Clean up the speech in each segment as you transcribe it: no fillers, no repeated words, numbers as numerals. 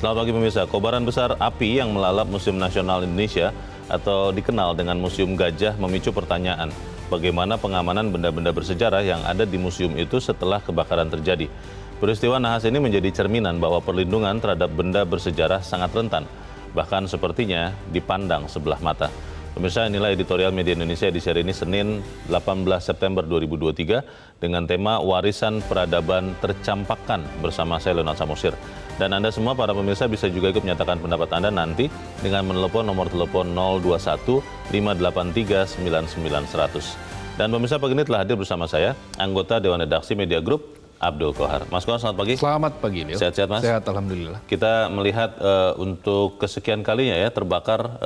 Selamat pagi pemirsa. Kobaran besar api yang melalap Museum Nasional Indonesia atau dikenal dengan Museum Gajah memicu pertanyaan, bagaimana pengamanan benda-benda bersejarah yang ada di museum itu setelah kebakaran terjadi. Peristiwa nahas ini menjadi cerminan bahwa perlindungan terhadap benda bersejarah sangat rentan, bahkan sepertinya dipandang sebelah mata. Pemirsa, inilah editorial Media Indonesia di seri ini Senin 18 September 2023 dengan tema Warisan Peradaban Tercampakkan bersama saya Leonard Samosir. Dan Anda semua para pemirsa bisa juga ikut menyatakan pendapat Anda nanti dengan menelepon nomor telepon 021 583 99 100. Dan pemirsa, pagi ini telah hadir bersama saya anggota Dewan Redaksi Media Group Abdul Kohar. Mas Kohar, selamat pagi. Selamat pagi, Leo. Sehat-sehat, Mas? Sehat, alhamdulillah. Kita melihat untuk kesekian kalinya ya terbakar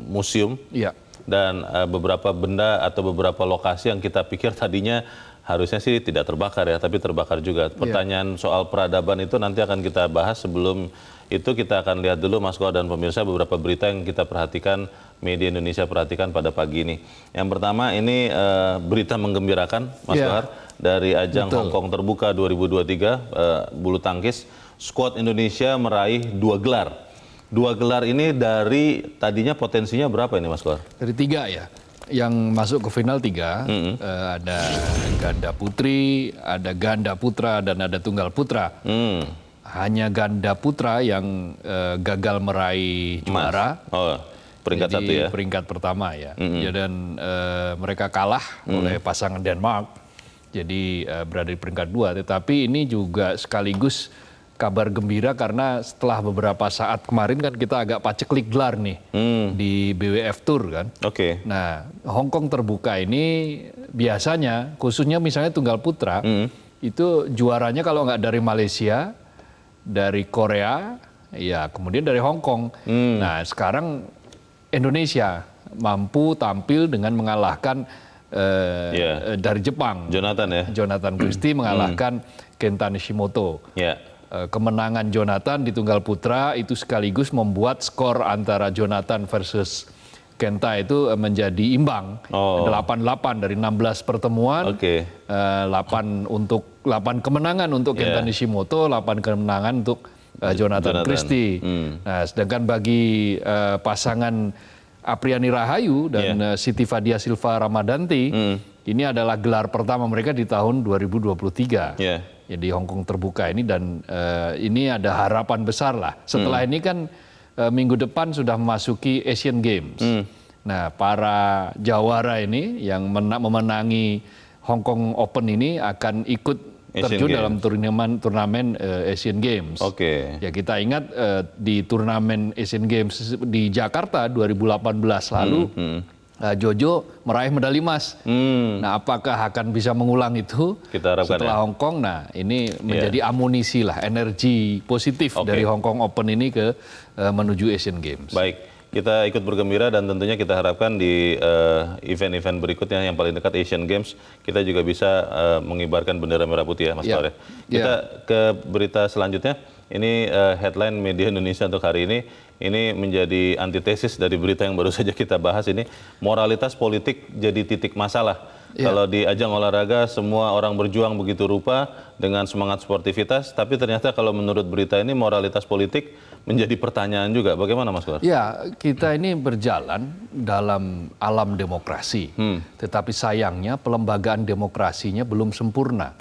museum Iya. dan beberapa benda atau beberapa lokasi yang kita pikir tadinya harusnya sih tidak terbakar ya, tapi terbakar juga. Pertanyaan soal peradaban itu nanti akan kita bahas. Sebelum itu kita akan lihat dulu, Mas Kohar dan pemirsa, beberapa berita yang kita perhatikan, Media Indonesia perhatikan pada pagi ini. Yang pertama ini berita menggembirakan, Mas Kohar, dari ajang Hong Kong Terbuka 2023 bulu tangkis, skuad Indonesia meraih 2 gelar. 2 gelar ini dari tadinya potensinya berapa ini, Mas Kohar? Dari 3 ya. Yang masuk ke final 3, ada ganda putri, ada ganda putra, dan ada tunggal putra. Hanya ganda putra yang gagal meraih juara. Oh, peringkat satu ya? Peringkat pertama ya. Dan mereka kalah oleh pasangan Denmark. Jadi berada di peringkat 2. Tetapi ini juga sekaligus kabar gembira karena setelah beberapa saat kemarin kan kita agak paceklik gelar nih di BWF Tour kan. Oke. Nah, Hong Kong Terbuka ini biasanya, khususnya misalnya tunggal putra, itu juaranya kalau nggak dari Malaysia, dari Korea, ya kemudian dari Hong Kong. Nah, sekarang Indonesia mampu tampil dengan mengalahkan dari Jepang. Jonathan ya? Jonathan Christie mengalahkan Kenta Nishimoto. Kemenangan Jonathan di tunggal putra itu sekaligus membuat skor antara Jonathan versus Kenta itu menjadi imbang. 8-8 dari 16 pertemuan. 8 kemenangan untuk Kenta Nishimoto, 8 kemenangan untuk Jonathan Christie. Nah, sedangkan bagi pasangan Apriani Rahayu dan Siti Fadia Silva Ramadanti, ini adalah gelar pertama mereka di tahun 2023. Jadi Hong Kong Terbuka ini, dan ini ada harapan besar lah. Setelah ini kan minggu depan sudah memasuki Asian Games. Nah, para jawara ini yang memenangi Hong Kong Open ini akan ikut terjun dalam turnamen Asian Games. Ya, kita ingat di turnamen Asian Games di Jakarta 2018 lalu, Jojo meraih medali emas. Nah, apakah akan bisa mengulang itu setelah Hong Kong? Nah, ini menjadi amunisi lah, energi positif dari Hong Kong Open ini ke menuju Asian Games. Baik, kita ikut bergembira dan tentunya kita harapkan di event-event berikutnya yang paling dekat Asian Games kita juga bisa mengibarkan bendera merah putih ya, Mas Kohar. Kita ke berita selanjutnya. Ini headline Media Indonesia untuk hari ini menjadi antitesis dari berita yang baru saja kita bahas ini. Moralitas politik jadi titik masalah. Kalau di ajang olahraga semua orang berjuang begitu rupa dengan semangat sportivitas, tapi ternyata kalau menurut berita ini moralitas politik menjadi pertanyaan juga. Bagaimana, Mas Kohar? Ya, kita ini berjalan dalam alam demokrasi, tetapi sayangnya pelembagaan demokrasinya belum sempurna.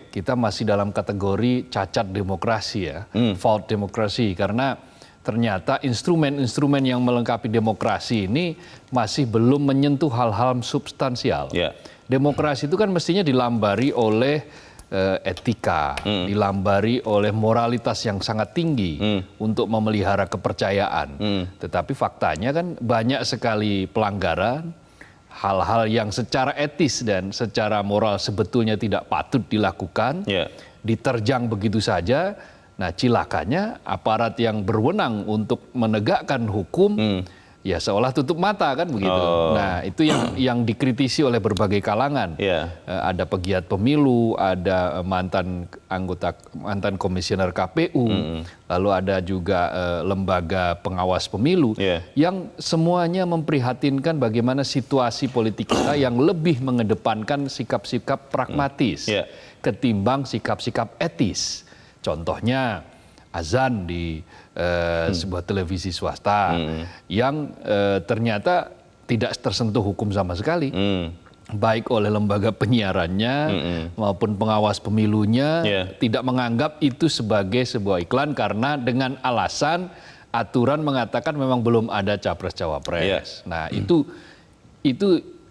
Kita masih dalam kategori cacat demokrasi ya, fault demokrasi, karena ternyata instrumen-instrumen yang melengkapi demokrasi ini masih belum menyentuh hal-hal substansial. Demokrasi itu kan mestinya dilambari oleh etika, dilambari oleh moralitas yang sangat tinggi untuk memelihara kepercayaan. Tetapi faktanya kan banyak sekali pelanggaran, hal-hal yang secara etis dan secara moral sebetulnya tidak patut dilakukan, diterjang begitu saja. Nah, cilakanya aparat yang berwenang untuk menegakkan hukum ya seolah tutup mata kan begitu. Nah, itu yang dikritisi oleh berbagai kalangan. Ada pegiat pemilu, ada mantan komisioner KPU, lalu ada juga lembaga pengawas pemilu yang semuanya memprihatinkan bagaimana situasi politik kita yang lebih mengedepankan sikap-sikap pragmatis ketimbang sikap-sikap etis. Contohnya azan di sebuah televisi swasta yang ternyata tidak tersentuh hukum sama sekali. Baik oleh lembaga penyiarannya maupun pengawas pemilunya tidak menganggap itu sebagai sebuah iklan karena dengan alasan aturan mengatakan memang belum ada capres-cawapres. Nah, itu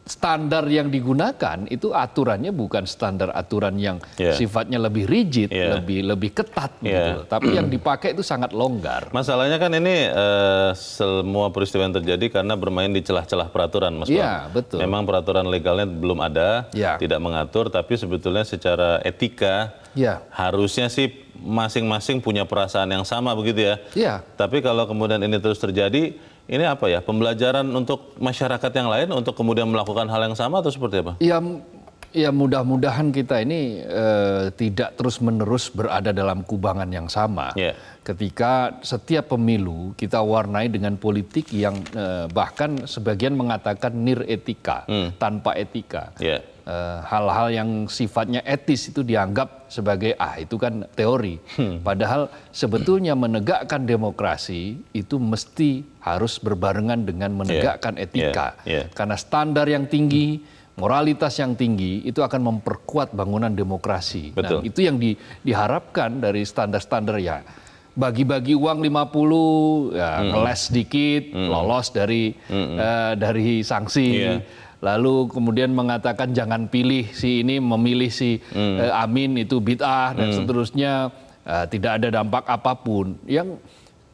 standar yang digunakan itu aturannya bukan standar aturan yang sifatnya lebih rigid, lebih ketat gitu. Tapi yang dipakai itu sangat longgar. Masalahnya kan ini semua peristiwa yang terjadi karena bermain di celah-celah peraturan, Mas. Iya, betul. Memang peraturan legalnya belum ada, tidak mengatur, tapi sebetulnya secara etika harusnya sih masing-masing punya perasaan yang sama begitu ya. Iya. Tapi kalau kemudian ini terus terjadi, ini apa ya, pembelajaran untuk masyarakat yang lain untuk kemudian melakukan hal yang sama atau seperti apa? Ya mudah-mudahan kita ini tidak terus-menerus berada dalam kubangan yang sama. Ketika setiap pemilu kita warnai dengan politik yang bahkan sebagian mengatakan niretika, tanpa etika. Hal-hal yang sifatnya etis itu dianggap sebagai itu kan teori. Padahal sebetulnya menegakkan demokrasi itu mesti harus berbarengan dengan menegakkan etika. Karena standar yang tinggi, moralitas yang tinggi itu akan memperkuat bangunan demokrasi. Nah, itu yang diharapkan dari standar-standar ya. Bagi-bagi uang 50, ngeles sedikit, lolos dari sanksi. Lalu kemudian mengatakan jangan pilih si ini, memilih si Amin itu bid'ah dan seterusnya, tidak ada dampak apapun. Yang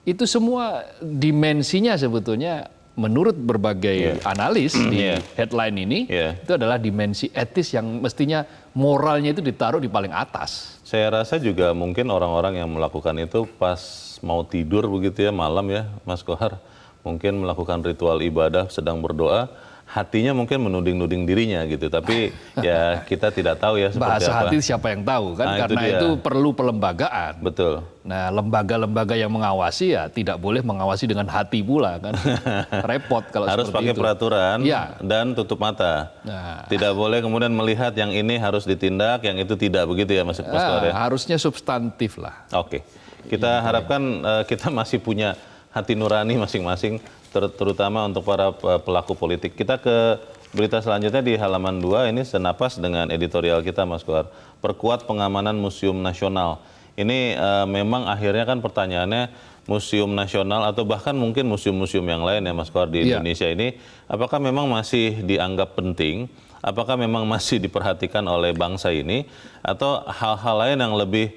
itu semua dimensinya sebetulnya menurut berbagai analis di headline ini itu adalah dimensi etis yang mestinya moralnya itu ditaruh di paling atas. Saya rasa juga mungkin orang-orang yang melakukan itu pas mau tidur begitu ya, malam ya Mas Kohar, mungkin melakukan ritual ibadah sedang berdoa, hatinya mungkin menuding-nuding dirinya gitu, tapi ya kita tidak tahu ya seperti bahasa apa. Hati siapa yang tahu kan, karena itu perlu pelembagaan. Betul. Nah, lembaga-lembaga yang mengawasi ya tidak boleh mengawasi dengan hati pula kan. Repot kalau harus pakai itu. Peraturan dan tutup mata. Tidak boleh kemudian melihat yang ini harus ditindak, yang itu tidak, begitu ya Mas Kohar ya? Harusnya substantif lah. Oke. Kita harapkan kita masih punya hati nurani masing-masing, terutama untuk para pelaku politik. Kita ke berita selanjutnya di halaman 2, ini senapas dengan editorial kita Mas Kohar. Perkuat pengamanan Museum Nasional. Ini memang akhirnya kan pertanyaannya, Museum Nasional atau bahkan mungkin museum-museum yang lain ya Mas Kohar di Indonesia ini, apakah memang masih dianggap penting? Apakah memang masih diperhatikan oleh bangsa ini? Atau hal-hal lain yang lebih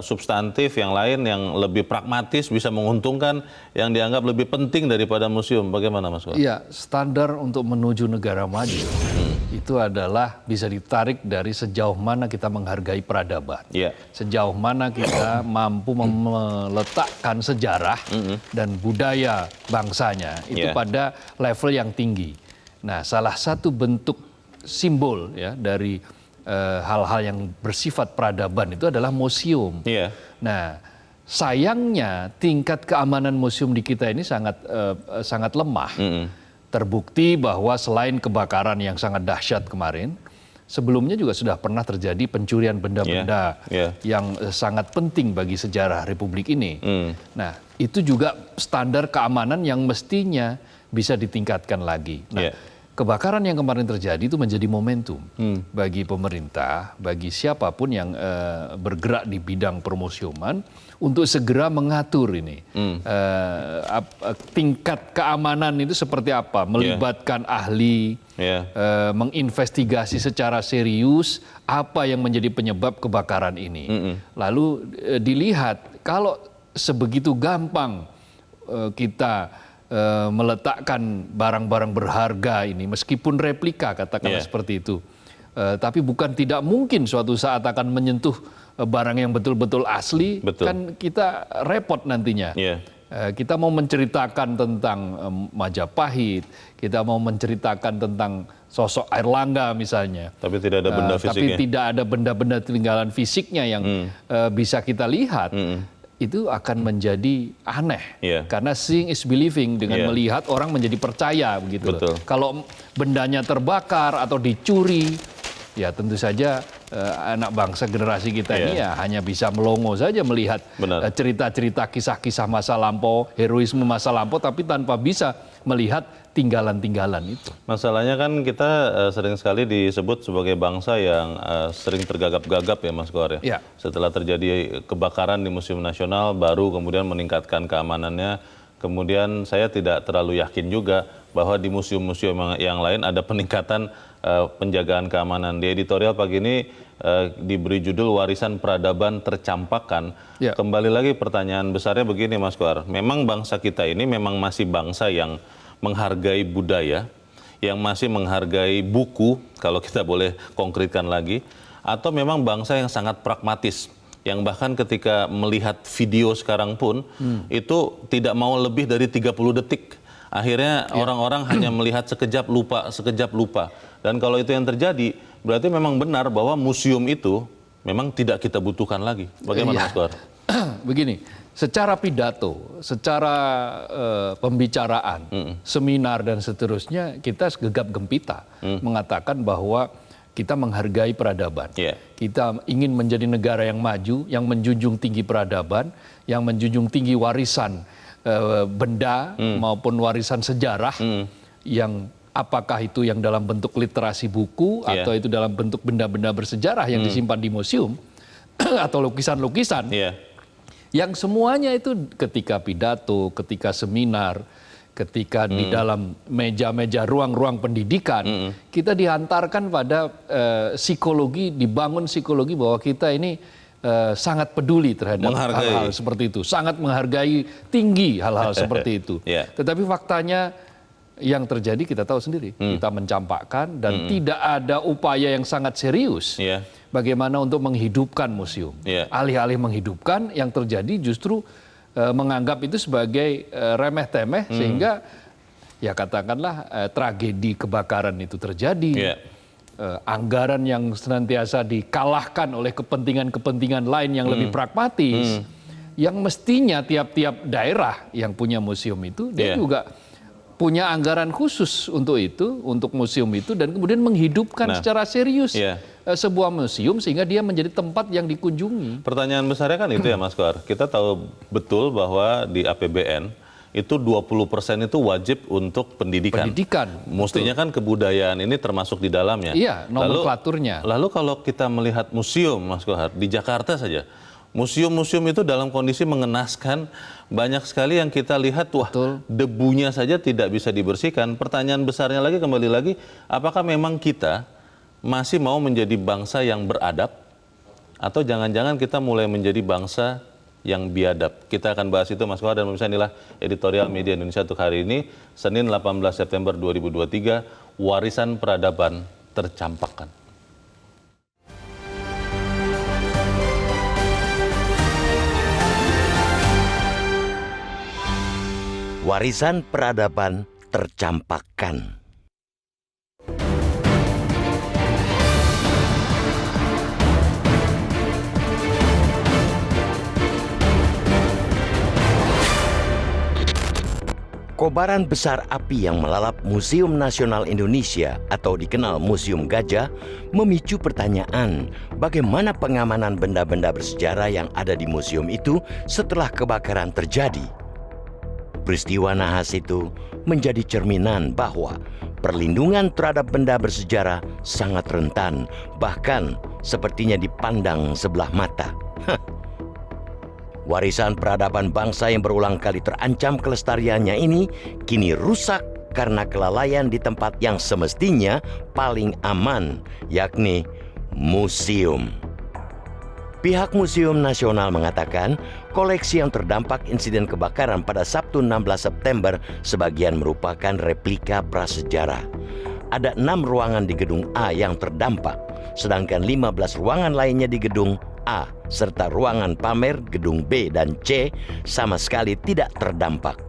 substantif, yang lain yang lebih pragmatis bisa menguntungkan, yang dianggap lebih penting daripada museum? Bagaimana Mas Kohar? Iya, standar untuk menuju negara maju itu adalah bisa ditarik dari sejauh mana kita menghargai peradaban, sejauh mana kita mampu meletakkan sejarah dan budaya bangsanya itu pada level yang tinggi. Nah, salah satu bentuk simbol ya dari hal-hal yang bersifat peradaban itu adalah museum. Nah, sayangnya tingkat keamanan museum di kita ini sangat lemah. Terbukti bahwa selain kebakaran yang sangat dahsyat kemarin, sebelumnya juga sudah pernah terjadi pencurian benda-benda yang sangat penting bagi sejarah Republik ini. Nah, itu juga standar keamanan yang mestinya bisa ditingkatkan lagi. Nah, kebakaran yang kemarin terjadi itu menjadi momentum bagi pemerintah, bagi siapapun yang bergerak di bidang permuseuman untuk segera mengatur ini. Tingkat keamanan itu seperti apa, melibatkan ahli, menginvestigasi secara serius apa yang menjadi penyebab kebakaran ini. Lalu dilihat kalau sebegitu gampang kita meletakkan barang-barang berharga ini, meskipun replika katakanlah seperti itu, tapi bukan tidak mungkin suatu saat akan menyentuh barang yang betul-betul asli, kan kita repot nantinya. Kita mau menceritakan tentang Majapahit, kita mau menceritakan tentang sosok Airlangga misalnya, tapi tidak ada benda fisiknya. Tapi tidak ada benda-benda peninggalan fisiknya yang bisa kita lihat. Itu akan menjadi aneh, karena seeing is believing, dengan melihat orang menjadi percaya begitu. Kalau bendanya terbakar atau dicuri, ya tentu saja anak bangsa generasi kita ini ya hanya bisa melongo saja melihat cerita-cerita kisah-kisah masa lampau, heroisme masa lampau, tapi tanpa bisa melihat tinggalan-tinggalan itu. Masalahnya kan kita sering sekali disebut sebagai bangsa yang sering tergagap-gagap ya Mas Kohar ya. Setelah terjadi kebakaran di Museum Nasional baru kemudian meningkatkan keamanannya. Kemudian saya tidak terlalu yakin juga bahwa di museum-museum yang lain ada peningkatan penjagaan keamanan. Di editorial pagi ini diberi judul Warisan Peradaban Tercampakkan. Kembali lagi pertanyaan besarnya begini Mas Kohar, memang bangsa kita ini memang masih bangsa yang menghargai budaya, yang masih menghargai buku, kalau kita boleh konkretkan lagi, atau memang bangsa yang sangat pragmatis, yang bahkan ketika melihat video sekarang pun itu tidak mau lebih dari 30 detik. Akhirnya orang-orang hanya melihat sekejap lupa. Dan kalau itu yang terjadi, berarti memang benar bahwa museum itu memang tidak kita butuhkan lagi. Bagaimana Mas Kohar? Begini, secara pidato, secara pembicaraan, seminar dan seterusnya, kita gegap gempita mengatakan bahwa kita menghargai peradaban. Kita ingin menjadi negara yang maju, yang menjunjung tinggi peradaban, yang menjunjung tinggi warisan benda maupun warisan sejarah, yang apakah itu yang dalam bentuk literasi buku atau itu dalam bentuk benda-benda bersejarah yang disimpan di museum atau lukisan-lukisan, yang semuanya itu ketika pidato, ketika seminar, ketika di dalam meja-meja ruang-ruang pendidikan, kita dihantarkan pada psikologi, dibangun psikologi bahwa kita ini sangat peduli terhadap hal-hal seperti itu, sangat menghargai tinggi hal-hal seperti itu. Tetapi faktanya yang terjadi kita tahu sendiri, kita mencampakkan dan tidak ada upaya yang sangat serius bagaimana untuk menghidupkan museum. Alih-alih menghidupkan, yang terjadi justru menganggap itu sebagai remeh-temeh, sehingga ya katakanlah tragedi kebakaran itu terjadi. Anggaran yang senantiasa dikalahkan oleh kepentingan-kepentingan lain yang lebih pragmatis, yang mestinya tiap-tiap daerah yang punya museum itu dia juga punya anggaran khusus untuk itu, untuk museum itu, dan kemudian menghidupkan secara serius sebuah museum sehingga dia menjadi tempat yang dikunjungi. Pertanyaan besarnya kan itu ya Mas Kohar. Kita tahu betul bahwa di APBN itu 20% itu wajib untuk pendidikan. Mestinya kan kebudayaan ini termasuk di dalamnya. Nomenklaturnya. Lalu kalau kita melihat museum, Mas Kohar, di Jakarta saja, museum-museum itu dalam kondisi mengenaskan, banyak sekali yang kita lihat, debunya saja tidak bisa dibersihkan. Pertanyaan besarnya lagi, kembali lagi, apakah memang kita masih mau menjadi bangsa yang beradab, atau jangan-jangan kita mulai menjadi bangsa yang biadab? Kita akan bahas itu Mas Kohar, dan pemirsa, inilah editorial Media Indonesia untuk hari ini, Senin 18 September 2023, Warisan Peradaban Tercampakkan. Warisan peradaban tercampakkan. Kobaran besar api yang melalap Museum Nasional Indonesia atau dikenal Museum Gajah memicu pertanyaan bagaimana pengamanan benda-benda bersejarah yang ada di museum itu setelah kebakaran terjadi. Peristiwa nahas itu menjadi cerminan bahwa perlindungan terhadap benda bersejarah sangat rentan, bahkan sepertinya dipandang sebelah mata. Warisan peradaban bangsa yang berulang kali terancam kelestariannya ini kini rusak karena kelalaian di tempat yang semestinya paling aman, yakni museum. Pihak Museum Nasional mengatakan koleksi yang terdampak insiden kebakaran pada Sabtu 16 September sebagian merupakan replika prasejarah. Ada 6 ruangan di gedung A yang terdampak, sedangkan 15 ruangan lainnya di gedung A serta ruangan pamer gedung B dan C sama sekali tidak terdampak.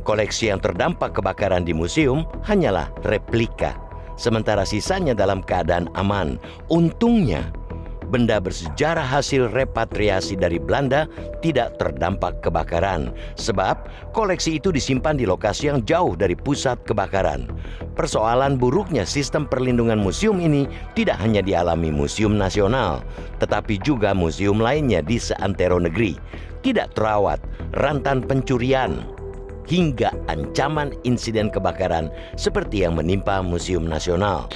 Koleksi yang terdampak kebakaran di museum hanyalah replika, sementara sisanya dalam keadaan aman. Untungnya, benda bersejarah hasil repatriasi dari Belanda tidak terdampak kebakaran, sebab koleksi itu disimpan di lokasi yang jauh dari pusat kebakaran. Persoalan buruknya sistem perlindungan museum ini tidak hanya dialami Museum Nasional, tetapi juga museum lainnya di seantero negeri. Tidak terawat, rentan pencurian, hingga ancaman insiden kebakaran seperti yang menimpa Museum Nasional.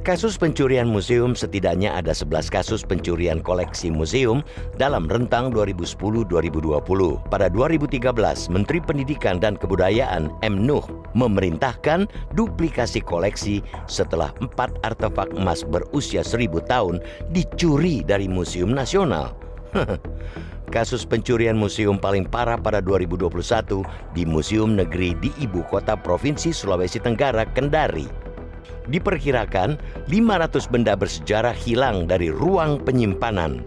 Kasus pencurian museum, setidaknya ada 11 kasus pencurian koleksi museum dalam rentang 2010-2020. Pada 2013, Menteri Pendidikan dan Kebudayaan M. Nuh memerintahkan duplikasi koleksi setelah 4 artefak emas berusia 1000 tahun dicuri dari Museum Nasional. Kasus pencurian museum paling parah pada 2021 di Museum Negeri di Ibu Kota Provinsi Sulawesi Tenggara, Kendari. Diperkirakan 500 benda bersejarah hilang dari ruang penyimpanan.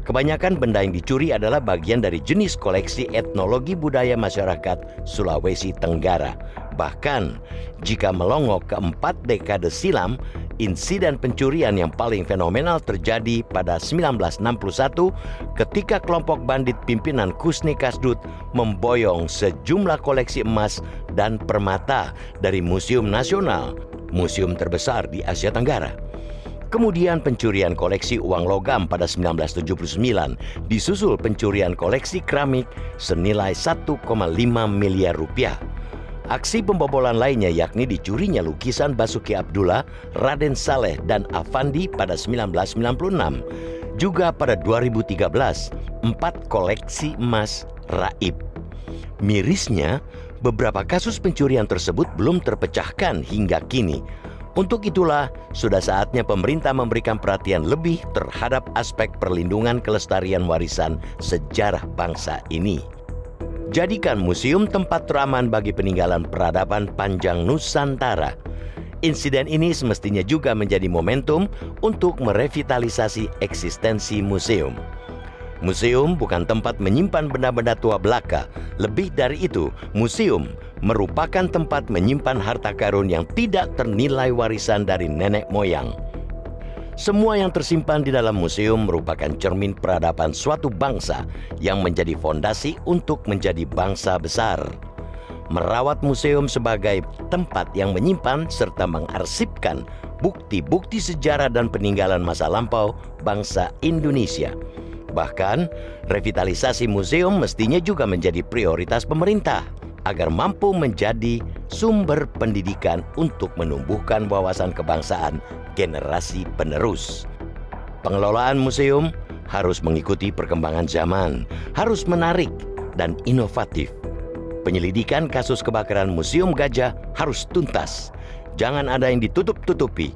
Kebanyakan benda yang dicuri adalah bagian dari jenis koleksi etnologi budaya masyarakat Sulawesi Tenggara. Bahkan, jika melongok ke 4 dekade silam, insiden pencurian yang paling fenomenal terjadi pada 1961 ketika kelompok bandit pimpinan Kusni Kasdut memboyong sejumlah koleksi emas dan permata dari Museum Nasional, museum terbesar di Asia Tenggara. Kemudian pencurian koleksi uang logam pada 1979, disusul pencurian koleksi keramik senilai 1,5 miliar rupiah. Aksi pembobolan lainnya yakni dicurinya lukisan Basuki Abdullah, Raden Saleh, dan Afandi pada 1996. Juga pada 2013, 4 koleksi emas raib. Mirisnya, beberapa kasus pencurian tersebut belum terpecahkan hingga kini. Untuk itulah, sudah saatnya pemerintah memberikan perhatian lebih terhadap aspek perlindungan kelestarian warisan sejarah bangsa ini. Jadikan museum tempat teraman bagi peninggalan peradaban panjang Nusantara. Insiden ini semestinya juga menjadi momentum untuk merevitalisasi eksistensi museum. Museum bukan tempat menyimpan benda-benda tua belaka. Lebih dari itu, museum merupakan tempat menyimpan harta karun yang tidak ternilai warisan dari nenek moyang. Semua yang tersimpan di dalam museum merupakan cermin peradaban suatu bangsa yang menjadi fondasi untuk menjadi bangsa besar. Merawat museum sebagai tempat yang menyimpan serta mengarsipkan bukti-bukti sejarah dan peninggalan masa lampau bangsa Indonesia. Bahkan, revitalisasi museum mestinya juga menjadi prioritas pemerintah agar mampu menjadi sumber pendidikan untuk menumbuhkan wawasan kebangsaan generasi penerus. Pengelolaan museum harus mengikuti perkembangan zaman, harus menarik dan inovatif. Penyelidikan kasus kebakaran Museum Gajah harus tuntas. Jangan ada yang ditutup-tutupi.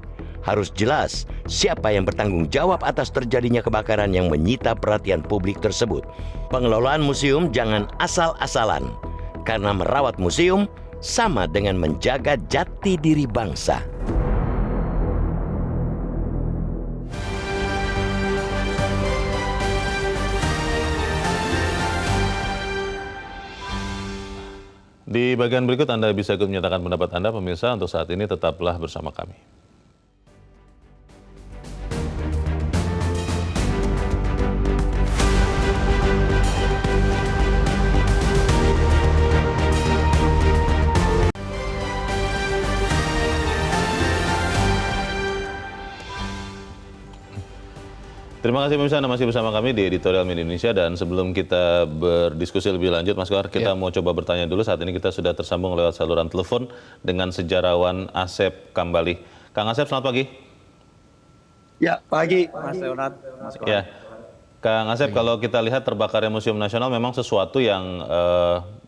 Harus jelas siapa yang bertanggung jawab atas terjadinya kebakaran yang menyita perhatian publik tersebut. Pengelolaan museum jangan asal-asalan, karena merawat museum sama dengan menjaga jati diri bangsa. Di bagian berikut Anda bisa ikut menyatakan pendapat Anda, pemirsa. Untuk saat ini tetaplah bersama kami. Terima kasih pemirsa, Anda masih bersama kami di Editorial Media Indonesia, dan sebelum kita berdiskusi lebih lanjut, Mas Kohar, kita mau coba bertanya dulu. Saat ini kita sudah tersambung lewat saluran telepon dengan sejarawan Asep Kambali. Kang Asep, selamat pagi. Ya, pagi Mas Leonard, Mas Kohar. Ya, Kang Asep, kalau kita lihat terbakarnya Museum Nasional memang sesuatu yang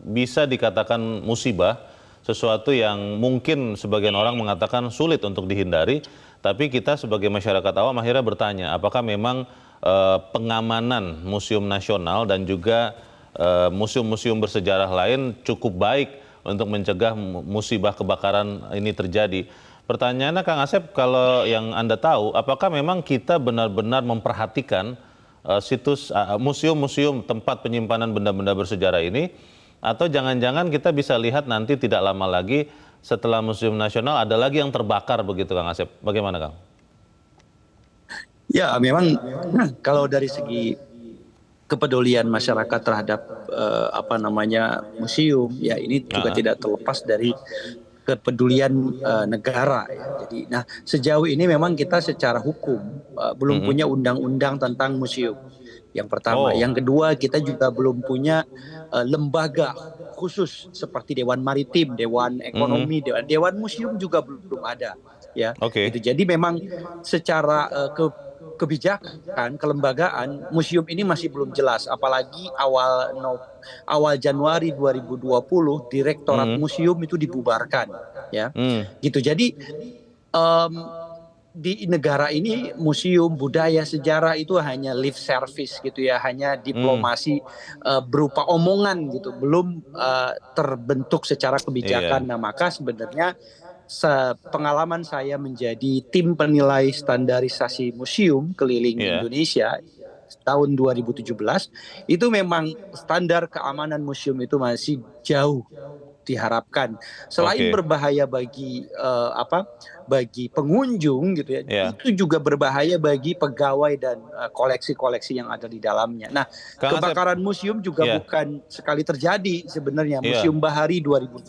bisa dikatakan musibah, sesuatu yang mungkin sebagian orang mengatakan sulit untuk dihindari. Tapi kita sebagai masyarakat awam akhirnya bertanya, apakah memang pengamanan Museum Nasional dan juga museum-museum bersejarah lain cukup baik untuk mencegah musibah kebakaran ini terjadi? Pertanyaannya Kang Asep, kalau yang Anda tahu, apakah memang kita benar-benar memperhatikan situs museum-museum tempat penyimpanan benda-benda bersejarah ini? Atau jangan-jangan kita bisa lihat nanti tidak lama lagi setelah Museum Nasional ada lagi yang terbakar begitu, Kang Asep? Bagaimana, Kang? Ya, memang kalau dari segi kepedulian masyarakat terhadap museum, ya ini juga Ah, tidak terlepas dari kepedulian negara ya. Jadi, nah sejauh ini memang kita secara hukum belum mm-mm. punya undang-undang tentang museum. Yang pertama, Oh, yang kedua kita juga belum punya lembaga khusus seperti Dewan Maritim, Dewan mm-mm. Ekonomi, Dewan Museum juga belum ada ya. Oke, Gitu. Jadi memang secara kebijakan kelembagaan museum ini masih belum jelas, apalagi awal Januari 2020 Direktorat mm-mm. Museum itu dibubarkan ya. Mm. Gitu. Jadi em, di negara ini museum budaya sejarah itu hanya lip service gitu ya, hanya Mm. diplomasi berupa omongan gitu, belum terbentuk secara Iya, kebijakan. Nah, maka sebenarnya pengalaman saya menjadi tim penilai standarisasi museum keliling iya, Indonesia tahun 2017, itu memang standar keamanan museum itu masih jauh diharapkan. Selain oke, berbahaya bagi pengunjung gitu ya, iya. itu juga berbahaya bagi pegawai dan koleksi-koleksi yang ada di dalamnya. Nah, Kang Asep, kebakaran museum juga iya, bukan sekali terjadi sebenarnya. iya. Museum Bahari 2018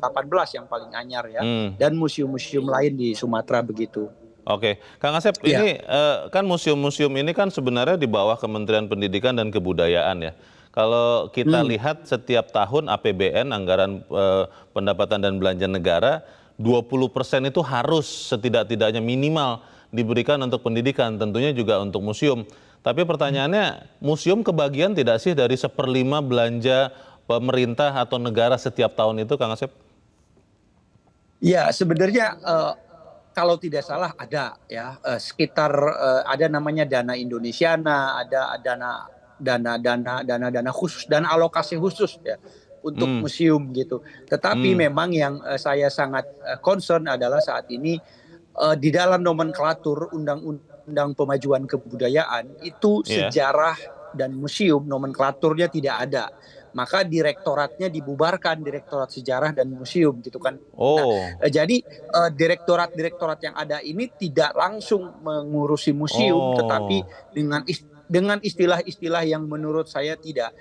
yang paling anyar ya, Hmm. dan museum-museum lain di Sumatera begitu. Oke, Kang Asep, Ya. ini kan museum-museum ini kan sebenarnya di bawah Kementerian Pendidikan dan Kebudayaan ya. Kalau kita Hmm. lihat setiap tahun APBN, anggaran pendapatan dan belanja negara, 20% itu harus setidak-tidaknya minimal diberikan untuk pendidikan, tentunya juga untuk museum. Tapi pertanyaannya, museum kebagian tidak sih dari 1/5 belanja pemerintah atau negara setiap tahun itu, Kang Asep? Ya, sebenarnya kalau tidak salah ada ya sekitar ada namanya dana Indonesiana, ada dana khusus, dana alokasi khusus ya untuk Hmm, museum gitu. Tetapi hmm, memang yang saya sangat concern adalah saat ini di dalam nomenklatur Undang-Undang Pemajuan Kebudayaan itu ya. sejarah dan museum nomenklaturnya tidak ada. Maka direktoratnya dibubarkan, Direktorat Sejarah dan Museum gitu kan. Nah, Oh, jadi direktorat-direktorat yang ada ini tidak langsung mengurusi museum, tetapi oh, dengan istilah-istilah yang menurut saya tidak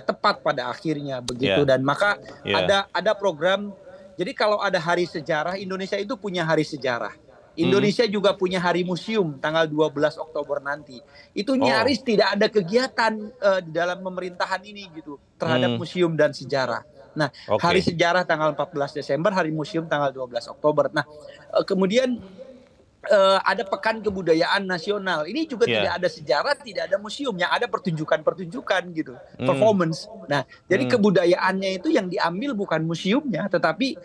tepat pada akhirnya begitu. ya, Dan maka ya. ada program. Jadi kalau ada hari sejarah, Indonesia itu punya hari sejarah. Hmm. Indonesia juga punya hari museum tanggal 12 Oktober nanti. Itu Oh, nyaris tidak ada kegiatan di dalam pemerintahan ini gitu terhadap hmm, museum dan sejarah. Nah, hari oke. sejarah tanggal 14 Desember, hari museum tanggal 12 Oktober. Nah, kemudian ada Pekan Kebudayaan Nasional. Ini juga tidak Ya, ada sejarah, tidak ada museum, yang ada pertunjukan-pertunjukan gitu, hmm, performance. Nah, jadi hmm, kebudayaannya itu yang diambil bukan museumnya, tetapi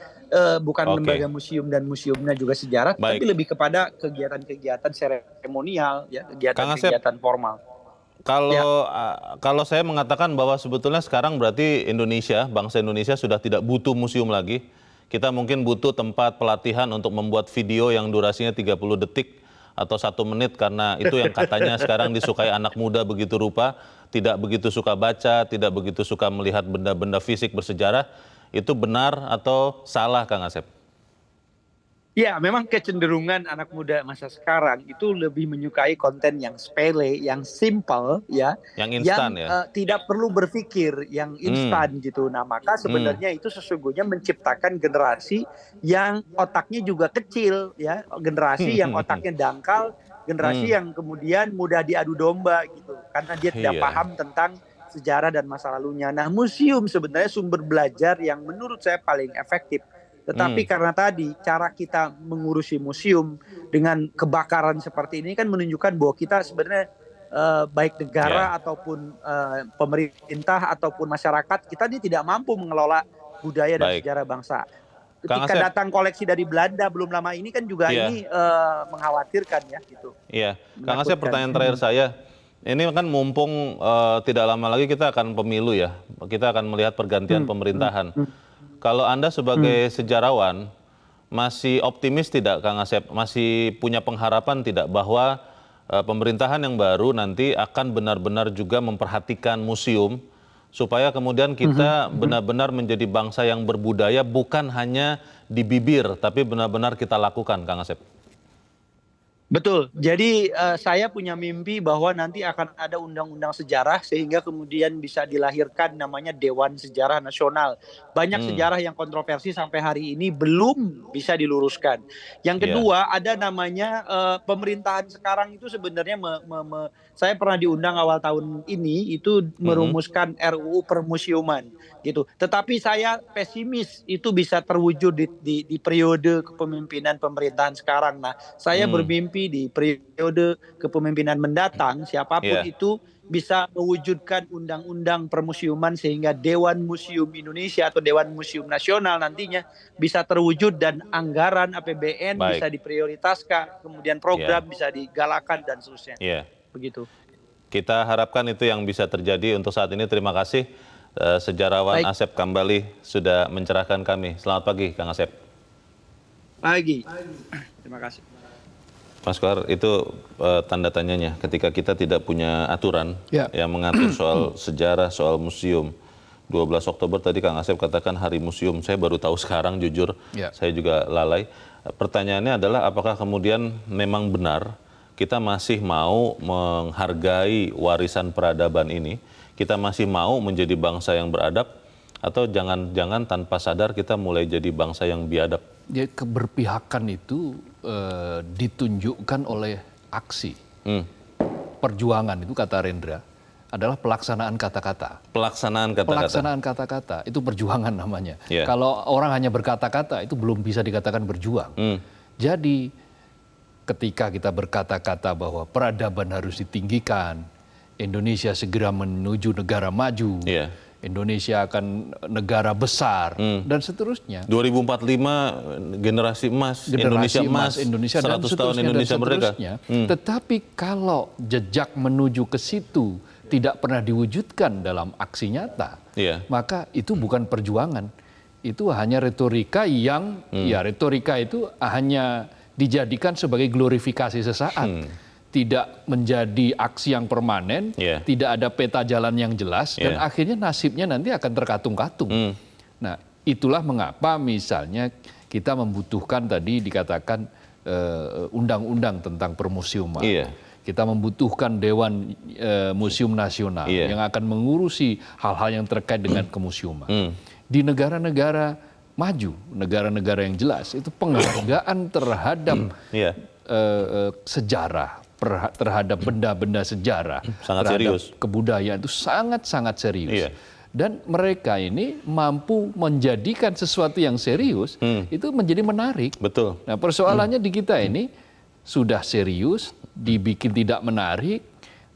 bukan lembaga oke. museum dan museumnya juga sejarah, tapi Baik, lebih kepada kegiatan-kegiatan seremonial, ya, Kang Asep, kegiatan-kegiatan formal. Ya. kalau saya mengatakan bahwa sebetulnya sekarang berarti Indonesia, bangsa Indonesia sudah tidak butuh museum lagi. Kita mungkin butuh tempat pelatihan untuk membuat video yang durasinya 30 detik atau 1 menit karena itu yang katanya sekarang disukai anak muda begitu rupa, tidak begitu suka baca, tidak begitu suka melihat benda-benda fisik bersejarah. Itu benar atau salah, Kang Asep? Ya, memang kecenderungan anak muda masa sekarang itu lebih menyukai konten yang sepele, yang simple, ya, Yang instan yang ya? tidak perlu berpikir, yang Hmm, instan gitu. Nah, maka hmm, sebenarnya itu sesungguhnya menciptakan generasi yang otaknya juga kecil, ya, generasi yang otaknya dangkal, generasi hmm, yang kemudian mudah diadu domba gitu, karena dia tidak iya, paham tentang sejarah dan masa lalunya. Nah, museum sebenarnya sumber belajar yang menurut saya paling efektif. Tetapi hmm, karena tadi cara kita mengurusi museum dengan kebakaran seperti ini kan menunjukkan bahwa kita sebenarnya baik ya, negara ataupun pemerintah ataupun masyarakat kita ini tidak mampu mengelola budaya dan baik. sejarah bangsa. Kang Ketika Asep, datang koleksi dari Belanda belum lama ini kan juga iya, ini mengkhawatirkan ya gitu, iya. Kang Asep, menakutkan. pertanyaan terakhir saya, ini kan mumpung tidak lama lagi kita akan pemilu ya, kita akan melihat pergantian Hmm, hmm, pemerintahan. hmm, Kalau Anda hmm. sebagai sejarawan, masih optimis tidak Kang Asep? Masih punya pengharapan tidak bahwa pemerintahan yang baru nanti akan benar-benar juga memperhatikan museum, supaya kemudian kita benar-benar menjadi bangsa yang berbudaya bukan hanya di bibir, tapi benar-benar kita lakukan, Kang Asep? Betul. Jadi saya punya mimpi bahwa nanti akan ada undang-undang sejarah sehingga kemudian bisa dilahirkan namanya Dewan Sejarah Nasional. Banyak sejarah yang kontroversi sampai hari ini belum bisa diluruskan. Yang kedua, ada namanya pemerintahan sekarang itu sebenarnya saya pernah diundang awal tahun ini itu merumuskan RUU Permusiuman gitu. Tetapi saya pesimis itu bisa terwujud di periode kepemimpinan pemerintahan sekarang. Nah, saya bermimpi di periode kepemimpinan mendatang siapapun itu bisa mewujudkan undang-undang permusiuman sehingga Dewan Museum Indonesia atau Dewan Museum Nasional nantinya bisa terwujud dan anggaran APBN bisa diprioritaskan, kemudian program bisa digalakan dan seterusnya. Begitu. Kita harapkan itu yang bisa terjadi. Untuk saat ini terima kasih sejarawan Asep Kambali sudah mencerahkan kami. Selamat pagi Kang Asep. Pagi. Terima kasih. Mas Kohar, itu tanda tanyanya ketika kita tidak punya aturan yang mengatur soal sejarah, soal museum. 12 Oktober tadi Kang Asep katakan Hari Museum, saya baru tahu sekarang jujur, saya juga lalai. Pertanyaannya adalah apakah kemudian memang benar kita masih mau menghargai warisan peradaban ini, kita masih mau menjadi bangsa yang beradab, atau jangan-jangan tanpa sadar kita mulai jadi bangsa yang biadab? Ya, keberpihakan itu ditunjukkan oleh aksi. Perjuangan itu kata Rendra adalah pelaksanaan kata-kata. Pelaksanaan kata-kata. Pelaksanaan kata-kata itu perjuangan namanya. Kalau orang hanya berkata-kata itu belum bisa dikatakan berjuang. Jadi ketika kita berkata-kata bahwa peradaban harus ditinggikan, Indonesia segera menuju negara maju. Indonesia akan negara besar dan seterusnya. 2045 generasi emas, Indonesia emas, 100 tahun Indonesia merdeka. Tetapi kalau jejak menuju ke situ tidak pernah diwujudkan dalam aksi nyata, maka itu bukan perjuangan. Itu hanya retorika yang, ya retorika itu hanya dijadikan sebagai glorifikasi sesaat. Tidak menjadi aksi yang permanen, tidak ada peta jalan yang jelas, dan akhirnya nasibnya nanti akan terkatung-katung. Nah, itulah mengapa misalnya kita membutuhkan tadi dikatakan undang-undang tentang permusiuman. Kita membutuhkan Dewan Museum Nasional yang akan mengurusi hal-hal yang terkait dengan kemusiuman. Di negara-negara maju, negara-negara yang jelas, itu penghargaan terhadap sejarah, terhadap benda-benda sejarah, sangat terhadap serius. Kebudayaan itu sangat-sangat serius. Dan mereka ini mampu menjadikan sesuatu yang serius itu menjadi menarik. Betul. Nah, persoalannya di kita ini sudah serius, dibikin tidak menarik,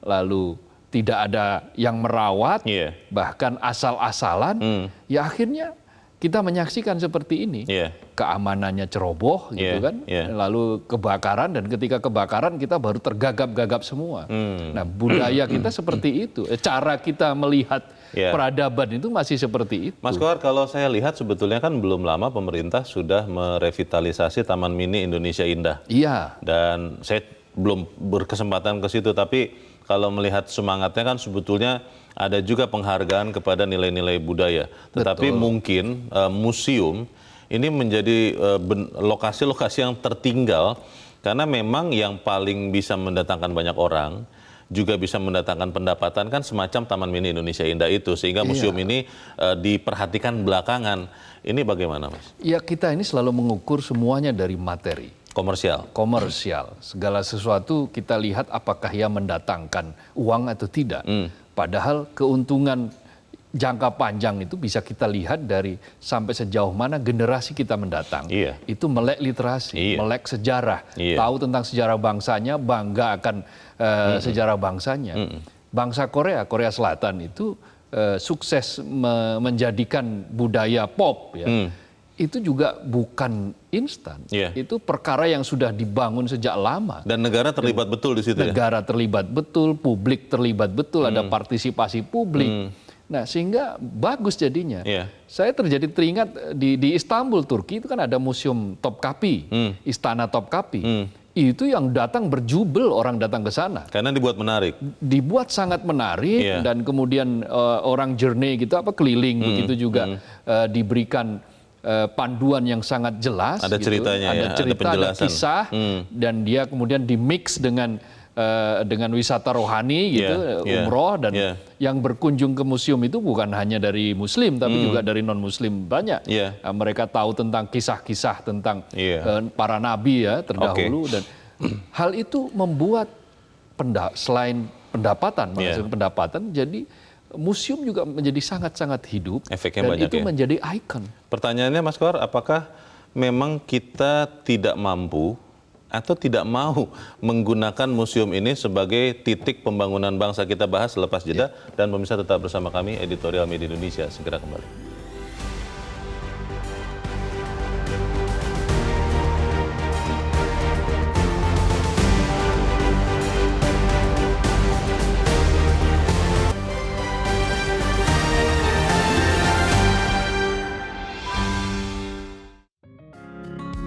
lalu tidak ada yang merawat, bahkan asal-asalan, ya akhirnya kita menyaksikan seperti ini. Keamanannya ceroboh gitu kan, lalu kebakaran, dan ketika kebakaran kita baru tergagap-gagap semua. Nah, budaya kita seperti itu, cara kita melihat peradaban itu masih seperti itu. Mas Kohar, kalau saya lihat sebetulnya kan belum lama pemerintah sudah merevitalisasi Taman Mini Indonesia Indah. Dan saya belum berkesempatan ke situ, tapi kalau melihat semangatnya kan sebetulnya ada juga penghargaan kepada nilai-nilai budaya. Tetapi mungkin museum ini menjadi lokasi-lokasi yang tertinggal karena memang yang paling bisa mendatangkan banyak orang, juga bisa mendatangkan pendapatan kan semacam Taman Mini Indonesia Indah itu. Sehingga museum ini diperhatikan belakangan. Ini bagaimana, Mas? Ya, kita ini selalu mengukur semuanya dari materi. Komersial. Segala sesuatu kita lihat apakah ia mendatangkan uang atau tidak. Padahal keuntungan jangka panjang itu bisa kita lihat dari sampai sejauh mana generasi kita mendatang. Itu melek literasi, melek sejarah, tahu tentang sejarah bangsanya, bangga akan sejarah bangsanya. Bangsa Korea Selatan itu sukses menjadikan budaya pop itu juga bukan instan. Itu perkara yang sudah dibangun sejak lama. Dan negara terlibat betul di situ. Negara terlibat betul, publik terlibat betul, ada partisipasi publik. Nah, sehingga bagus jadinya. Saya teringat di Istanbul, Turki itu kan ada museum Topkapi, Istana Topkapi. Itu yang datang berjubel orang datang ke sana. Karena dibuat menarik. Dibuat sangat menarik dan kemudian orang journey gitu keliling begitu juga diberikan panduan yang sangat jelas. Ada gitu. ceritanya, ada ya, cerita, ada ada kisah, dan dia kemudian dimix dengan wisata rohani gitu, umroh, dan yang berkunjung ke museum itu bukan hanya dari Muslim tapi juga dari non Muslim banyak. Mereka tahu tentang kisah-kisah tentang para nabi ya terdahulu, dan hal itu membuat selain pendapatan, jadi museum juga menjadi sangat-sangat hidup. Efeknya dan banyak, itu menjadi ikon. Pertanyaannya Mas Kohar, apakah memang kita tidak mampu atau tidak mau menggunakan museum ini sebagai titik pembangunan bangsa? Kita bahas selepas jeda, dan pemirsa tetap bersama kami, Editorial Media Indonesia segera kembali.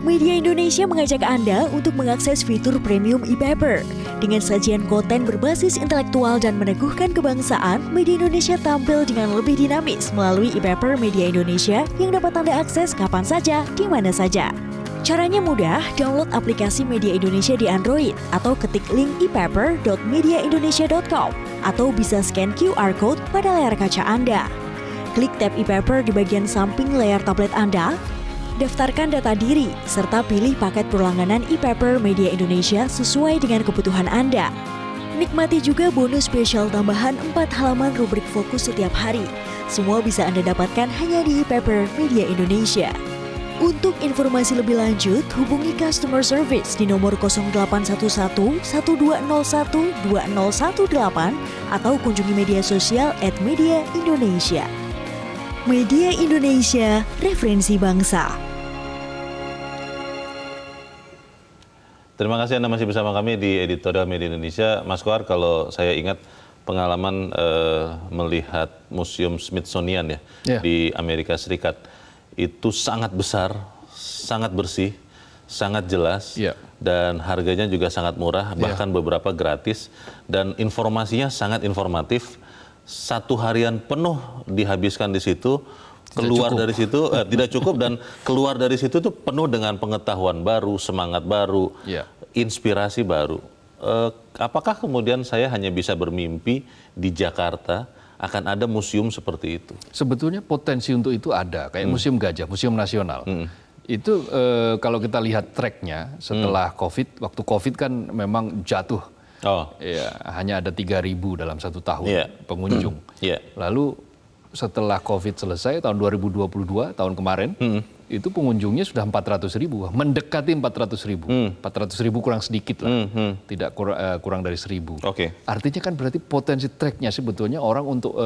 Media Indonesia mengajak Anda untuk mengakses fitur premium e-paper. Dengan sajian konten berbasis intelektual dan meneguhkan kebangsaan, Media Indonesia tampil dengan lebih dinamis melalui e-paper Media Indonesia yang dapat Anda akses kapan saja, di mana saja. Caranya mudah, download aplikasi Media Indonesia di Android atau ketik link e-paper.mediaindonesia.com atau bisa scan QR Code pada layar kaca Anda. Klik tab e-paper di bagian samping layar tablet Anda, daftarkan data diri, serta pilih paket berlangganan e-paper Media Indonesia sesuai dengan kebutuhan Anda. Nikmati juga bonus spesial tambahan 4 halaman rubrik fokus setiap hari. Semua bisa Anda dapatkan hanya di e-paper Media Indonesia. Untuk informasi lebih lanjut, hubungi customer service di nomor 0811 1201 2018 atau kunjungi media sosial @mediaindonesia. Media Indonesia, referensi bangsa. Terima kasih Anda masih bersama kami di Editorial Media Indonesia. Mas Kohar, kalau saya ingat pengalaman melihat Museum Smithsonian di Amerika Serikat, itu sangat besar, sangat bersih, sangat jelas, dan harganya juga sangat murah, bahkan beberapa gratis, dan informasinya sangat informatif. 1 harian penuh dihabiskan di situ, keluar dari situ tidak cukup, dan keluar dari situ tuh penuh dengan pengetahuan baru, semangat baru, inspirasi baru. Apakah kemudian saya hanya bisa bermimpi di Jakarta akan ada museum seperti itu? Sebetulnya potensi untuk itu ada, kayak Museum Gajah, Museum Nasional. Itu kalau kita lihat tracknya setelah COVID, waktu COVID kan memang jatuh. Ya, hanya ada 3.000 dalam 1 tahun pengunjung. Lalu setelah COVID selesai tahun 2022, tahun kemarin, itu pengunjungnya sudah 400.000, mendekati 400.000. 400.000 kurang sedikit lah, tidak kurang dari 1.000. Artinya kan berarti potensi tracknya sebetulnya orang untuk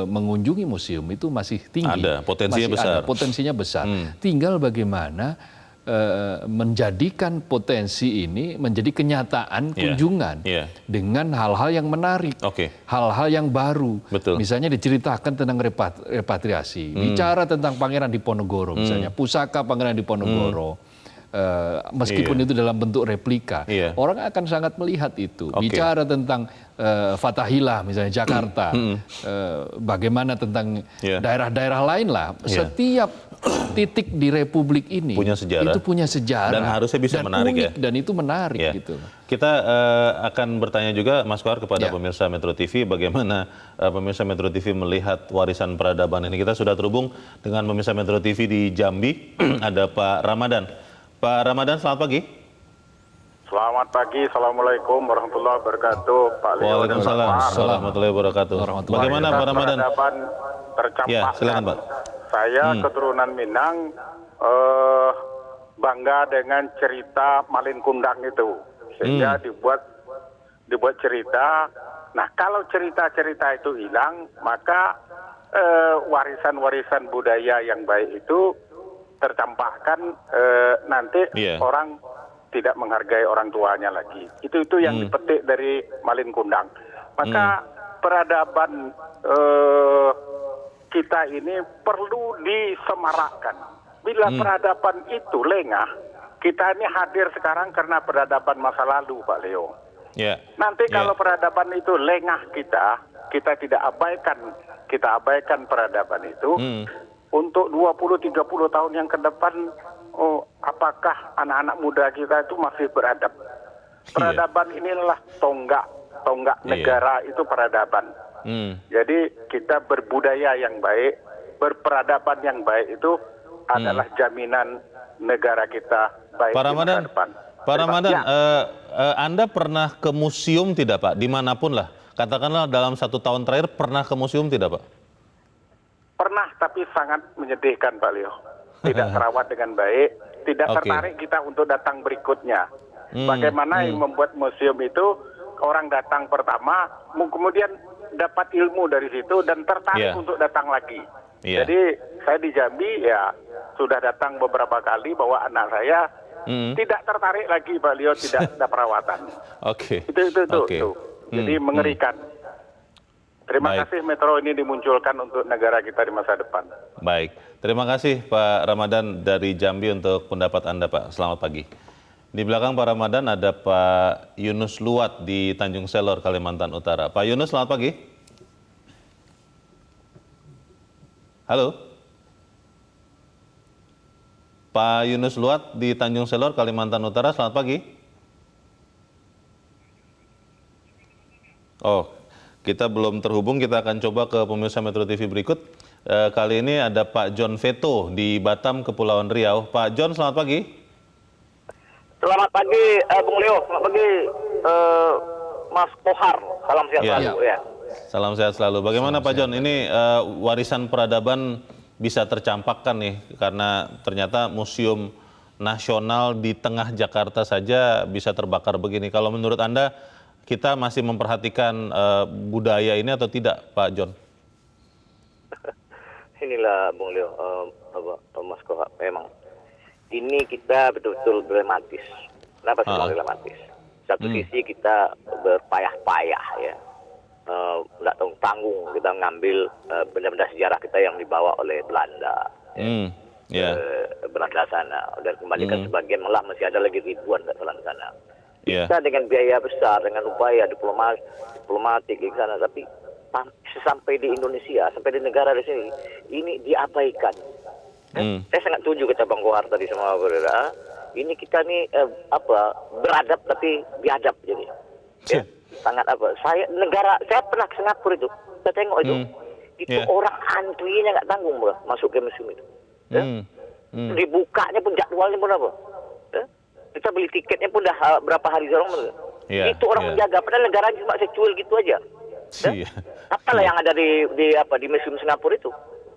mengunjungi museum itu masih tinggi. Ada, potensinya besar. Potensinya besar. Tinggal bagaimana menjadikan potensi ini menjadi kenyataan kunjungan dengan hal-hal yang menarik, hal-hal yang baru. Misalnya diceritakan tentang repatriasi, bicara tentang Pangeran Diponegoro, misalnya pusaka Pangeran Diponegoro, meskipun itu dalam bentuk replika, orang akan sangat melihat itu. Bicara tentang Fathahillah, misalnya Jakarta, bagaimana tentang daerah-daerah lain lah. Setiap titik di Republik ini punya sejarah. Itu punya sejarah dan harusnya bisa dan menarik, unik, dan itu menarik gitu. Kita akan bertanya juga Mas Kohar kepada pemirsa Metro TV, bagaimana pemirsa Metro TV melihat warisan peradaban ini. Kita sudah terhubung dengan pemirsa Metro TV di Jambi. Ada Pak Ramadan. Pak Ramadan, selamat pagi. Selamat pagi, Assalamualaikum warahmatullahi wabarakatuh, Pak Leo. Waalaikumsalam warahmatullahi wabarakatuh. Bagaimana Pak Ramadan? Tercampakkan. Silakan Pak. Saya keturunan Minang, bangga dengan cerita Malin Kundang itu, sehingga dibuat cerita. Nah, kalau cerita-cerita itu hilang, maka warisan-warisan budaya yang baik itu tercampakkan, nanti orang tidak menghargai orang tuanya lagi. Itu yang dipetik dari Malin Kundang. Maka peradaban kita ini perlu disemarakkan. Bila peradaban itu lengah, kita ini hadir sekarang karena peradaban masa lalu, Pak Leo. Nanti kalau peradaban itu lengah kita tidak abaikan peradaban itu, untuk 20-30 tahun yang ke depan, apakah anak-anak muda kita itu masih beradab? Peradaban inilah tonggak negara itu peradaban. Jadi kita berbudaya yang baik, berperadaban yang baik itu adalah jaminan negara kita baik Pak di masa Ramadan, depan. Pak Ramadan, Anda pernah ke museum tidak Pak? Dimanapun lah, katakanlah dalam 1 tahun terakhir pernah ke museum tidak Pak? Pernah, tapi sangat menyedihkan Pak Leo. Tidak terawat dengan baik, tidak tertarik kita untuk datang berikutnya. Bagaimana yang membuat museum itu orang datang pertama, kemudian dapat ilmu dari situ dan tertarik untuk datang lagi. Jadi saya di Jambi ya sudah datang beberapa kali bawa anak saya, tidak tertarik lagi Pak Leo, tidak ada perawatan. Itu. Jadi mengerikan. Terima kasih Metro ini dimunculkan untuk negara kita di masa depan. Baik, terima kasih Pak Ramadan dari Jambi untuk pendapat Anda Pak. Selamat pagi. Di belakang Pak Ramadan ada Pak Yunus Luat di Tanjung Selor, Kalimantan Utara. Pak Yunus, selamat pagi. Halo. Pak Yunus Luat di Tanjung Selor, Kalimantan Utara, selamat pagi. Kita belum terhubung, kita akan coba ke pemirsa Metro TV berikut. Kali ini ada Pak John Veto di Batam, Kepulauan Riau. Pak John, selamat pagi. Selamat pagi, Bung Leo. Selamat pagi, Mas Kohar. Salam sehat selalu. Ya. Salam sehat selalu. Bagaimana Pak John, ini warisan peradaban bisa tercampakkan nih, karena ternyata Museum Nasional di tengah Jakarta saja bisa terbakar begini. Kalau menurut Anda, kita masih memperhatikan budaya ini atau tidak, Pak John? Inilah Bung Leo, Mas Kohar, memang ini kita betul-betul dilematis. Kenapa semua dilematis? Satu sisi kita berpayah-payah ya, nggak tanggung kita mengambil benda-benda sejarah kita yang dibawa oleh Belanda. Belanda sana dan kembalikan sebagian, malah masih ada lagi ribuan di sana. Kita dengan biaya besar, dengan upaya diplomatik di sana, tapi sampai di Indonesia, sampai di negara di sini, ini diabaikan. Saya sangat setuju kata Bang Kohar tadi sama saudara. Ini kita nih beradab tapi biadab jadi. Ya, sangat saya pernah ke Singapura itu, saya tengok itu orang antrinya nggak tanggung masuk ke museum itu. Dibukanya pun jadwalnya pun apa? Kita beli tiketnya pun udah berapa hari sekarang. Itu orang menjaga, padahal negaranya cuma secuil gitu aja. Apalah yang ada di museum Singapura itu?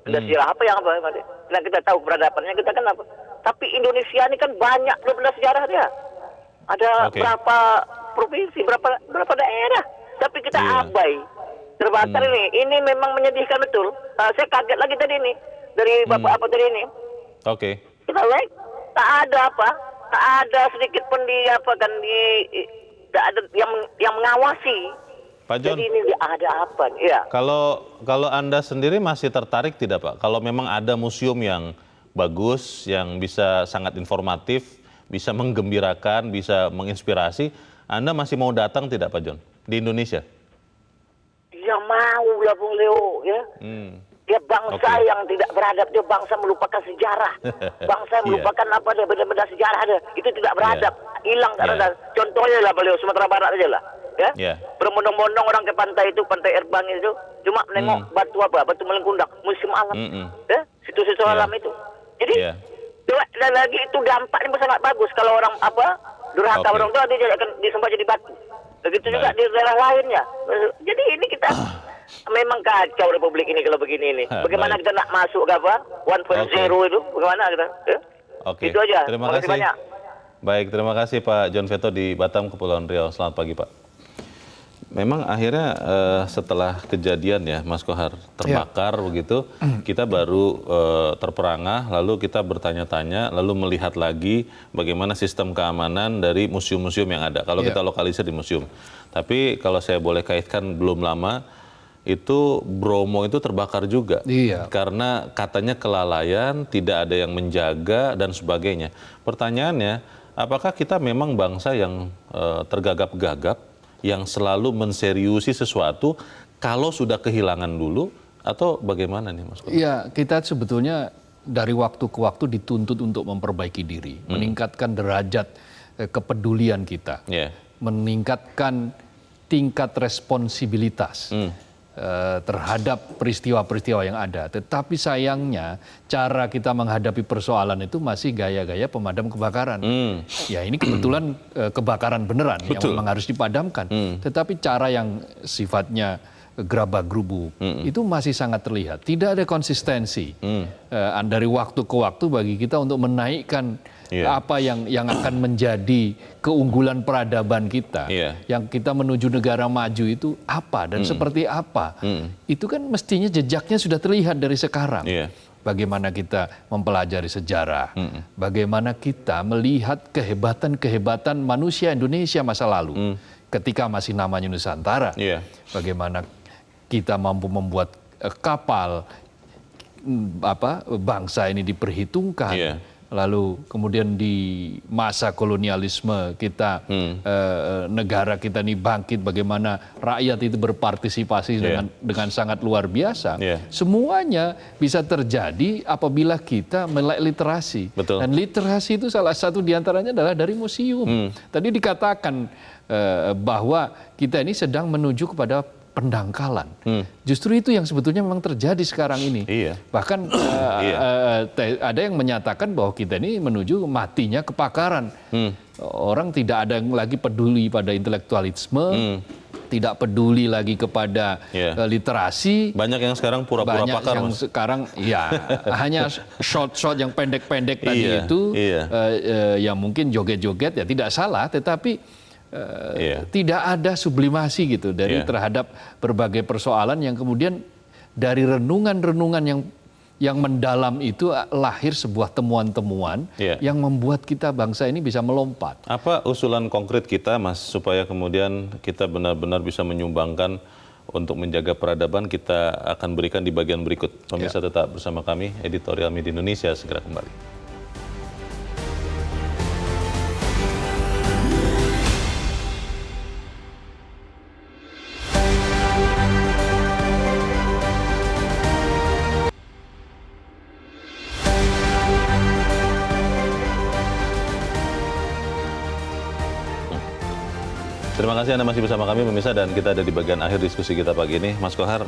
Ada sejarah apa yang apa? Nah, kita tahu peradabannya kita kan apa. Tapi Indonesia ini kan banyak benda sejarah dia. Ada berapa provinsi, berapa daerah. Tapi kita abai. Terbakar ini. Ini memang menyedihkan betul. Saya kaget lagi tadi ini dari Bapak apa tadi ini. Kita lihat tak ada tak ada sedikit pun tak ada yang mengawasi. Pak John, jadi ini ada apa? Ya. Kalau Anda sendiri masih tertarik tidak Pak? Kalau memang ada museum yang bagus, yang bisa sangat informatif, bisa menggembirakan, bisa menginspirasi, Anda masih mau datang tidak Pak John di Indonesia? Ya mau lah Bung Leo ya. Dia bangsa yang tidak beradab, dia bangsa melupakan sejarah. Bangsa melupakan benda-benda sejarah ada. Itu tidak beradab, hilang karena contohnya lah beliau Sumatera Barat aja lah. Ya, berbondong-bondong orang ke pantai itu, Pantai Erbang itu, cuma menengok batu melengkundang, museum alam, situ-situ alam itu. Jadi lagi itu dampaknya sangat bagus kalau orang durhaka orang tua dia akan disembah jadi batu. Begitu juga di daerah lainnya. Jadi ini kita memang kacau Republik ini kalau begini ini. Bagaimana kita nak masuk ke 1.0 itu? Bagaimana kita? Itu aja. Terima kasih banyak. Baik, terima kasih Pak John Veto di Batam, Kepulauan Riau. Selamat pagi Pak. Memang akhirnya setelah kejadian ya Mas Kohar terbakar begitu, kita baru terperangah, lalu kita bertanya-tanya, lalu melihat lagi bagaimana sistem keamanan dari museum-museum yang ada. Kalau kita lokalisir di museum. Tapi kalau saya boleh kaitkan belum lama, itu Bromo itu terbakar juga. Karena katanya kelalaian, tidak ada yang menjaga dan sebagainya. Pertanyaannya, apakah kita memang bangsa yang tergagap-gagap, yang selalu menseriusi sesuatu, kalau sudah kehilangan dulu, Atau bagaimana nih Mas? Iya, kita sebetulnya dari waktu ke waktu dituntut untuk memperbaiki diri, meningkatkan derajat kepedulian kita, meningkatkan tingkat responsibilitas terhadap peristiwa-peristiwa yang ada. Tetapi sayangnya cara kita menghadapi persoalan itu masih gaya-gaya pemadam kebakaran. Ya ini kebetulan kebakaran beneran yang memang harus dipadamkan. Tetapi cara yang sifatnya gerabak-gerubuk itu masih sangat terlihat. Tidak ada konsistensi dari waktu ke waktu bagi kita untuk menaikkan apa yang akan menjadi keunggulan peradaban kita. Yang kita menuju negara maju itu apa dan seperti apa. Itu kan mestinya jejaknya sudah terlihat dari sekarang. Bagaimana kita mempelajari sejarah, bagaimana kita melihat kehebatan-kehebatan manusia Indonesia masa lalu ketika masih namanya Nusantara. Bagaimana kita mampu membuat kapal bangsa ini diperhitungkan. Lalu kemudian di masa kolonialisme kita negara kita ini bangkit, bagaimana rakyat itu berpartisipasi dengan sangat luar biasa. Semuanya bisa terjadi apabila kita melek literasi. Dan literasi itu salah satu diantaranya adalah dari museum. Tadi dikatakan bahwa kita ini sedang menuju kepada pendangkalan. Justru itu yang sebetulnya memang terjadi sekarang ini. Bahkan ada yang menyatakan bahwa kita ini menuju matinya kepakaran. Orang tidak ada yang lagi peduli pada intelektualisme, tidak peduli lagi kepada literasi. Banyak yang sekarang pura-pura pakar. Yang sekarang hanya short-short yang pendek-pendek tadi itu, yang mungkin joget-joget ya tidak salah, tetapi tidak ada sublimasi gitu dari terhadap berbagai persoalan yang kemudian dari renungan-renungan yang mendalam itu lahir sebuah temuan-temuan yang membuat kita bangsa ini bisa melompat. Apa usulan konkret kita, Mas, supaya kemudian kita benar-benar bisa menyumbangkan untuk menjaga peradaban? Kita akan berikan di bagian berikut. Pemirsa tetap bersama kami, Editorial Media Indonesia segera kembali. Terima kasih Anda masih bersama kami pemirsa, dan kita ada di bagian akhir diskusi kita pagi ini. Mas Kohar,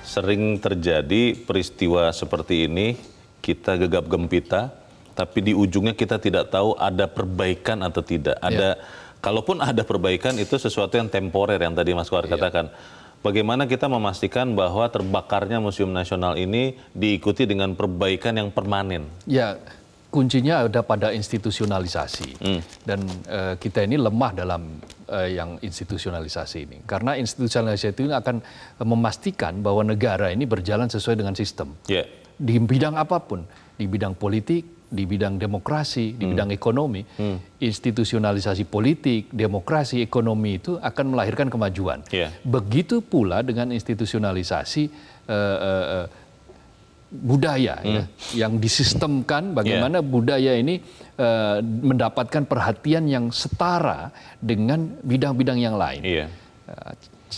sering terjadi peristiwa seperti ini, kita gegap gempita, tapi di ujungnya kita tidak tahu ada perbaikan atau tidak. Kalaupun ada perbaikan itu sesuatu yang temporer yang tadi Mas Kohar katakan. Bagaimana kita memastikan bahwa terbakarnya Museum Nasional ini diikuti dengan perbaikan yang permanen? Ya, kuncinya ada pada institusionalisasi, dan kita ini lemah dalam yang institusionalisasi ini, karena institusionalisasi ini akan memastikan bahwa negara ini berjalan sesuai dengan sistem di bidang apapun, di bidang politik, di bidang demokrasi, di bidang ekonomi. Institusionalisasi politik, demokrasi, ekonomi itu akan melahirkan kemajuan. Begitu pula dengan institusionalisasi budaya yang disistemkan, bagaimana budaya ini mendapatkan perhatian yang setara dengan bidang-bidang yang lain.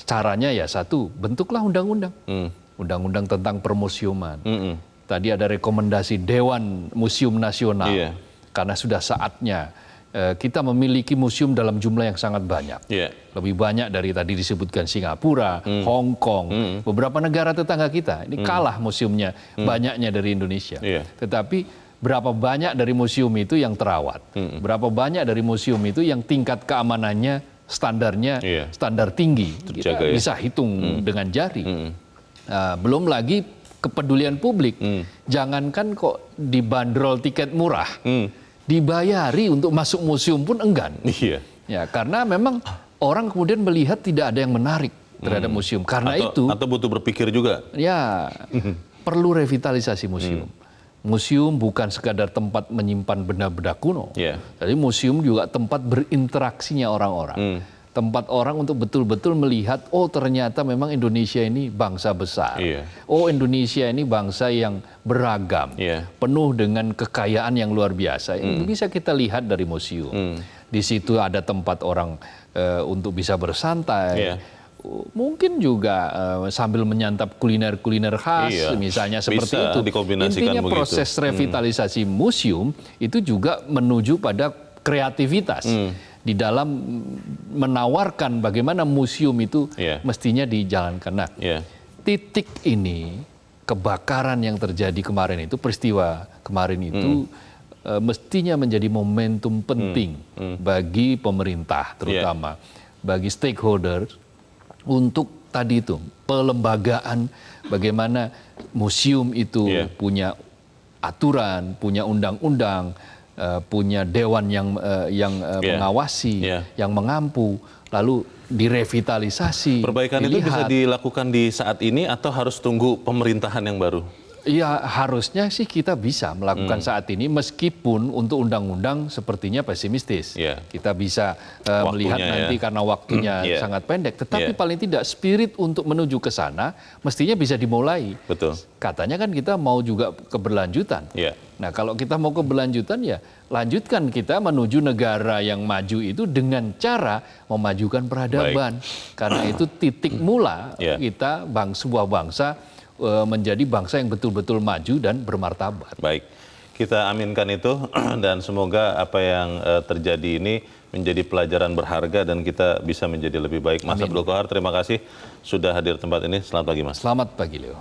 Caranya ya satu, bentuklah undang-undang. Undang-undang tentang permuseuman. Tadi ada rekomendasi Dewan Museum Nasional, karena sudah saatnya kita memiliki museum dalam jumlah yang sangat banyak. Lebih banyak dari tadi disebutkan Singapura, Hong Kong, beberapa negara tetangga kita. Ini kalah museumnya banyaknya dari Indonesia. Tetapi berapa banyak dari museum itu yang terawat? Berapa banyak dari museum itu yang tingkat keamanannya, standarnya standar tinggi? Kita bisa hitung dengan jari. Belum lagi kepedulian publik. Jangankan kok dibanderol tiket murah, dibayari untuk masuk museum pun enggan. Ya, karena memang orang kemudian melihat tidak ada yang menarik terhadap museum. Karena atau butuh berpikir juga. Ya, perlu revitalisasi museum. Museum bukan sekadar tempat menyimpan benda-benda kuno. Jadi museum juga tempat berinteraksinya orang-orang. Tempat orang untuk betul-betul melihat, oh ternyata memang Indonesia ini bangsa besar. Oh Indonesia ini bangsa yang beragam, penuh dengan kekayaan yang luar biasa. Ini bisa kita lihat dari museum. Di situ ada tempat orang untuk bisa bersantai, mungkin juga sambil menyantap kuliner-kuliner khas, misalnya seperti itu. Intinya proses revitalisasi museum itu juga menuju pada kreativitas di dalam menawarkan bagaimana museum itu mestinya dijalankan. Nah, titik ini, kebakaran yang terjadi kemarin itu, peristiwa kemarin itu mestinya menjadi momentum penting bagi pemerintah terutama, bagi stakeholder untuk tadi itu pelembagaan, bagaimana museum itu punya aturan, punya undang-undang, punya dewan yang mengawasi, yang mengampu, lalu direvitalisasi. Perbaikan itu bisa dilakukan di saat ini atau harus tunggu pemerintahan yang baru? Ya harusnya sih kita bisa melakukan saat ini, meskipun untuk undang-undang sepertinya pesimistis. Kita bisa melihat nanti karena waktunya sangat pendek. Tetapi paling tidak spirit untuk menuju ke sana mestinya bisa dimulai. Betul. Katanya kan kita mau juga keberlanjutan. Nah kalau kita mau keberlanjutan ya lanjutkan kita menuju negara yang maju itu dengan cara memajukan peradaban. Karena itu titik mula kita sebuah bangsa menjadi bangsa yang betul-betul maju dan bermartabat. Baik, kita aminkan itu dan semoga apa yang terjadi ini menjadi pelajaran berharga dan kita bisa menjadi lebih baik. Mas Abdul Qahar, terima kasih sudah hadir tempat ini. Selamat pagi, Mas. Selamat pagi, Leo.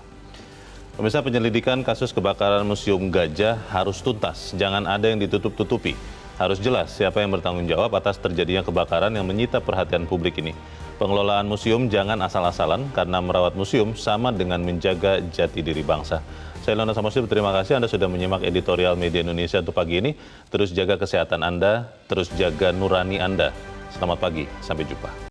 Pemirsa, penyelidikan kasus kebakaran Museum Gajah harus tuntas. Jangan ada yang ditutup-tutupi. Harus jelas siapa yang bertanggung jawab atas terjadinya kebakaran yang menyita perhatian publik ini. Pengelolaan museum jangan asal-asalan, karena merawat museum sama dengan menjaga jati diri bangsa. Saya Leonard Samosir, terima kasih Anda sudah menyimak editorial Media Indonesia untuk pagi ini. Terus jaga kesehatan Anda, terus jaga nurani Anda. Selamat pagi, sampai jumpa.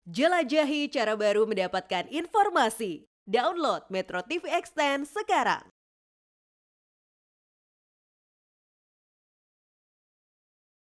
Jelajahi cara baru mendapatkan informasi. Download Metro TV Extend sekarang.